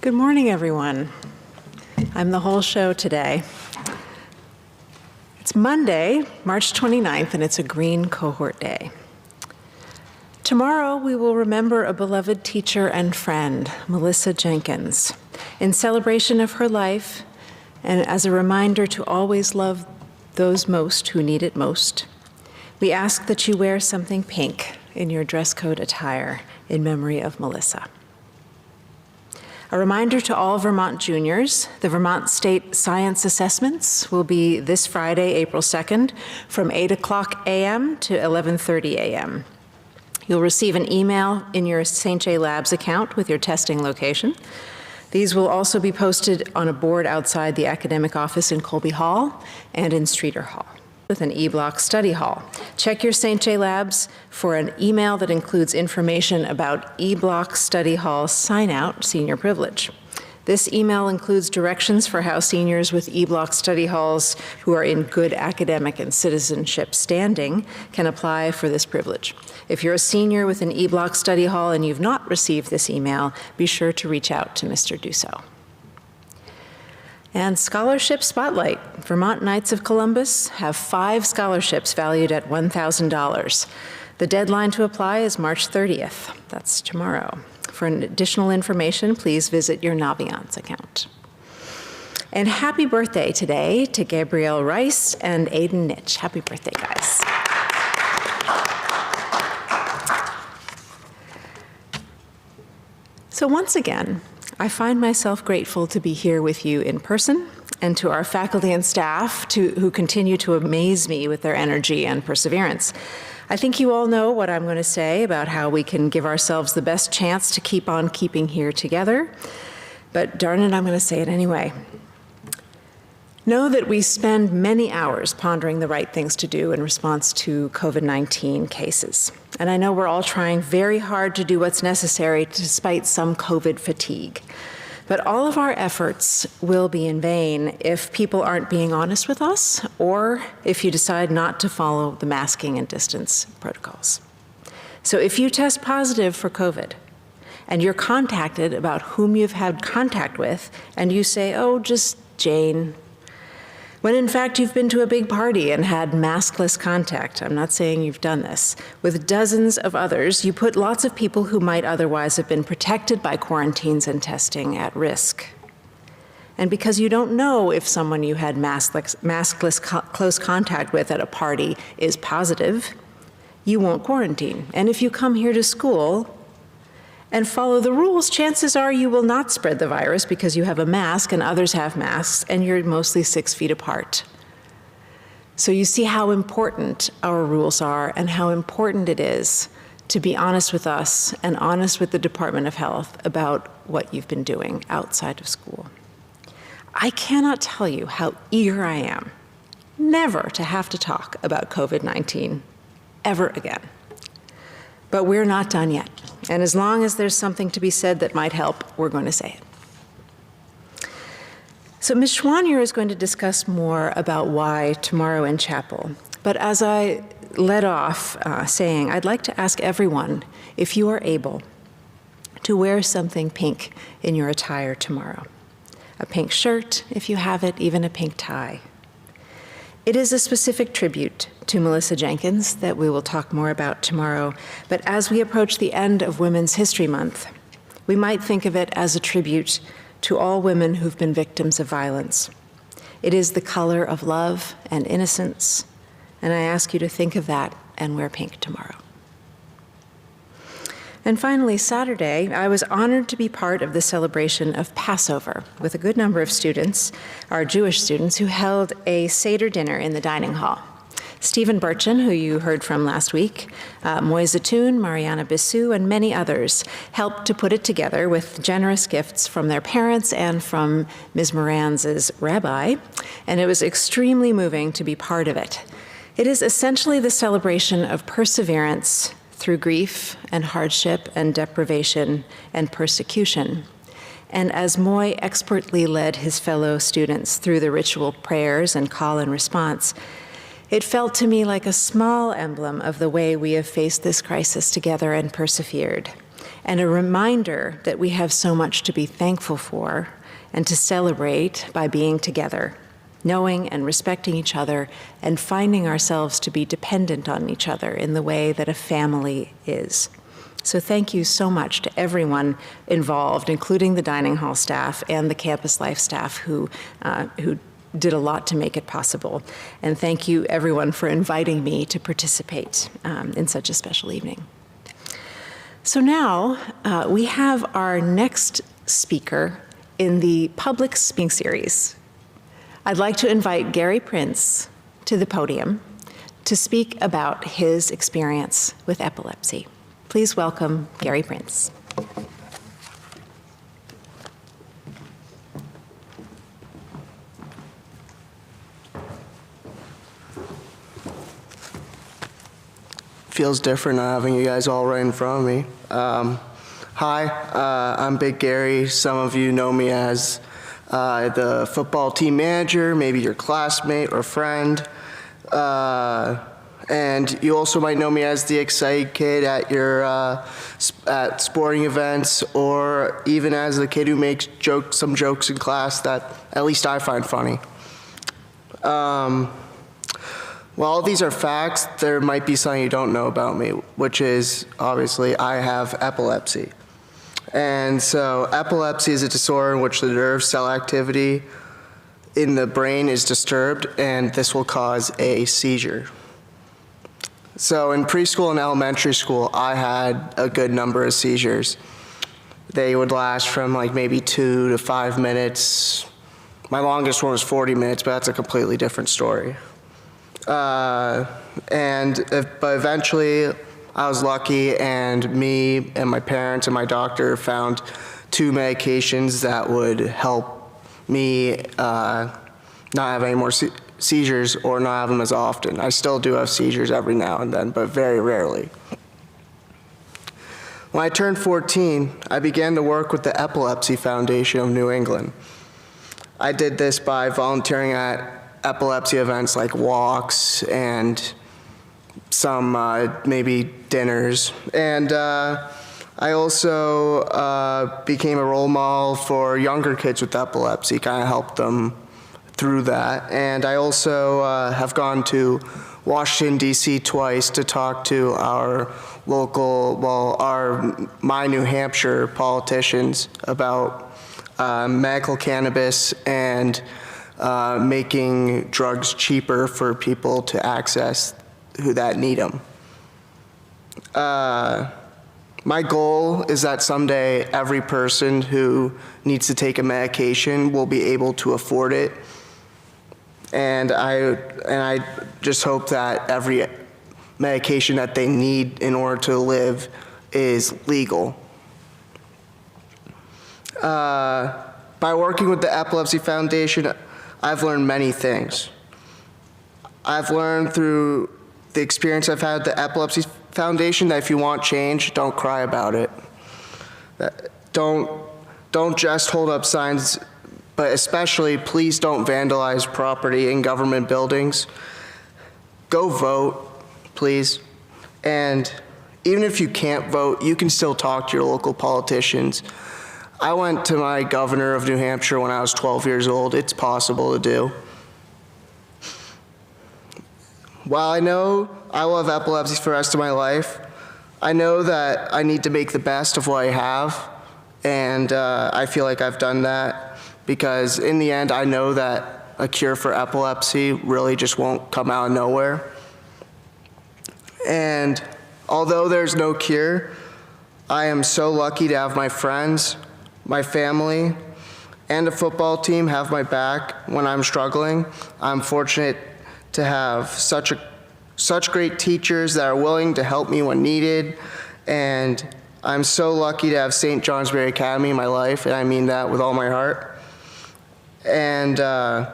Good morning, everyone. I'm the whole show today. It's Monday, March 29th, and it's a Green Cohort Day. Tomorrow, we will remember a beloved teacher and friend, Melissa Jenkins, in celebration of her life and as a reminder to always love those most who need it most. We ask that you wear something pink in your dress code attire in memory of Melissa. A reminder to all Vermont juniors, the Vermont State Science Assessments will be this Friday, April 2nd, from 8 o'clock a.m. to 11:30 a.m. You'll receive an email in your St. J Labs account with your testing location. These will also be posted on a board outside the academic office in Colby Hall and in Streeter Hall with an e-block study hall. Check your St. J Labs for an email that includes information about e-block study hall sign-out senior privilege. This email includes directions for how seniors with e-block study halls who are in good academic and citizenship standing can apply for this privilege. If you're a senior with an e-block study hall and you've not received this email, be sure to reach out to Mr. Dussault. And Scholarship Spotlight. Vermont Knights of Columbus have 5 scholarships valued at $1,000. The deadline to apply is March 30th. That's tomorrow. For additional information, please visit your Naviance account. And happy birthday today to Gabrielle Rice and Aiden Nitch. Happy birthday, guys. So once again, I find myself grateful to be here with you in person and to our faculty and staff who continue to amaze me with their energy and perseverance. I think you all know what I'm going to say about how we can give ourselves the best chance to keep on keeping here together, but darn it, I'm going to say it anyway. Know that we spend many hours pondering the right things to do in response to COVID-19 cases. And I know we're all trying very hard to do what's necessary despite some COVID fatigue. But all of our efforts will be in vain if people aren't being honest with us or if you decide not to follow the masking and distance protocols. So if you test positive for COVID and you're contacted about whom you've had contact with and you say, oh, just Jane, when in fact you've been to a big party and had maskless contact, I'm not saying you've done this, with dozens of others, you put lots of people who might otherwise have been protected by quarantines and testing at risk. And because you don't know if someone you had maskless close contact with at a party is positive, you won't quarantine. And if you come here to school and follow the rules, chances are you will not spread the virus because you have a mask and others have masks and you're mostly 6 feet apart. So you see how important our rules are and how important it is to be honest with us and honest with the Department of Health about what you've been doing outside of school. I cannot tell you how eager I am never to have to talk about COVID-19 ever again. But we're not done yet. And as long as there's something to be said that might help, we're going to say it. So Ms. Schwanier is going to discuss more about why tomorrow in chapel. But as I led off saying, I'd like to ask everyone, if you are able, to wear something pink in your attire tomorrow. A pink shirt, if you have it, even a pink tie. It is a specific tribute to Melissa Jenkins that we will talk more about tomorrow, but as we approach the end of Women's History Month, we might think of it as a tribute to all women who've been victims of violence. It is the color of love and innocence, and I ask you to think of that and wear pink tomorrow. And finally, Saturday, I was honored to be part of the celebration of Passover with a good number of students, our Jewish students, who held a Seder dinner in the dining hall. Stephen Burchin, who you heard from last week, Moise Zatoun, Mariana Bissou, and many others helped to put it together with generous gifts from their parents and from Ms. Moran's rabbi, and it was extremely moving to be part of it. It is essentially the celebration of perseverance through grief and hardship and deprivation and persecution. And as Moy expertly led his fellow students through the ritual prayers and call and response, it felt to me like a small emblem of the way we have faced this crisis together and persevered. and a reminder that we have so much to be thankful for and to celebrate by being together, knowing and respecting each other, and finding ourselves to be dependent on each other in the way that a family is. So thank you so much to everyone involved, including the dining hall staff and the campus life staff who did a lot to make it possible. And thank you, everyone, for inviting me to participate in such a special evening. So now we have our next speaker in the public speaking series. I'd like to invite Gary Prince to the podium to speak about his experience with epilepsy. Please welcome Gary Prince. Feels different not having you guys all right in front of me. Hi, I'm Big Gary. Some of you know me as the football team manager, maybe your classmate or friend. And you also might know me as the excited kid at your at sporting events, or even as the kid who makes some jokes in class that at least I find funny. While all these are facts, there might be something you don't know about me, which is, obviously, I have epilepsy. And so epilepsy is a disorder in which the nerve cell activity in the brain is disturbed, and this will cause a seizure. So in preschool and elementary school, I had a good number of seizures. They would last from like maybe 2 to 5 minutes. My longest one was 40 minutes, but that's a completely different story. But eventually I was lucky, and me and my parents and my doctor found 2 medications that would help me not have any more seizures or not have them as often. I still do have seizures every now and then, but very rarely. When I turned 14, I began to work with the Epilepsy Foundation of New England. I did this by volunteering at epilepsy events like walks and some maybe dinners. And I also became a role model for younger kids with epilepsy, kind of helped them through that. And I also have gone to Washington, D.C. twice to talk to our local, my New Hampshire politicians about medical cannabis and making drugs cheaper for people to access who that need them. My goal is that someday every person who needs to take a medication will be able to afford it. And I just hope that every medication that they need in order to live is legal. By working with the Epilepsy Foundation, I've learned many things. I've learned through the experience I've had at the Epilepsy Foundation that if you want change, don't cry about it. Don't just hold up signs, but especially please don't vandalize property in government buildings. Go vote, please. And even if you can't vote, you can still talk to your local politicians. I went to my governor of New Hampshire when I was 12 years old. It's possible to do. While I know I will have epilepsy for the rest of my life, I know that I need to make the best of what I have, and I feel like I've done that, because in the end, I know that a cure for epilepsy really just won't come out of nowhere. And although there's no cure, I am so lucky to have my friends, my family, and a football team have my back when I'm struggling. I'm fortunate to have such great teachers that are willing to help me when needed, and I'm so lucky to have St. Johnsbury Academy in my life, and I mean that with all my heart. And there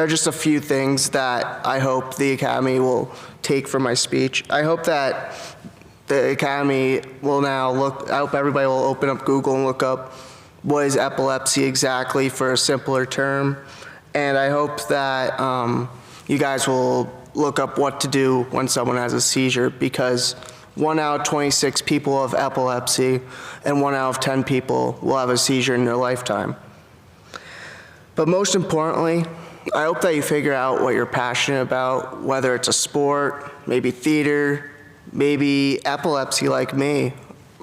are just a few things that I hope the Academy will take from my speech. I hope that the Academy will now I hope everybody will open up Google and look up what is epilepsy exactly for a simpler term. And I hope that you guys will look up what to do when someone has a seizure, because 1 out of 26 people have epilepsy, and 1 out of 10 people will have a seizure in their lifetime. But most importantly, I hope that you figure out what you're passionate about, whether it's a sport, maybe theater, maybe epilepsy like me,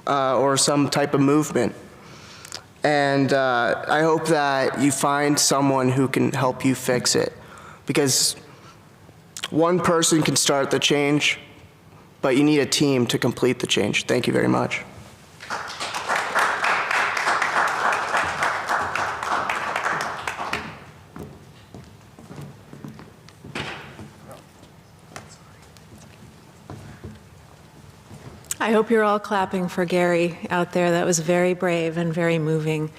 or some type of movement. And I hope that you find someone who can help you fix it. Because one person can start the change, but you need a team to complete the change. Thank you very much. I hope you're all clapping for Gary out there. That was very brave and very moving.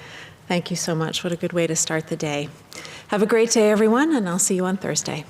Thank you so much. What a good way to start the day. Have a great day, everyone, and I'll see you on Thursday.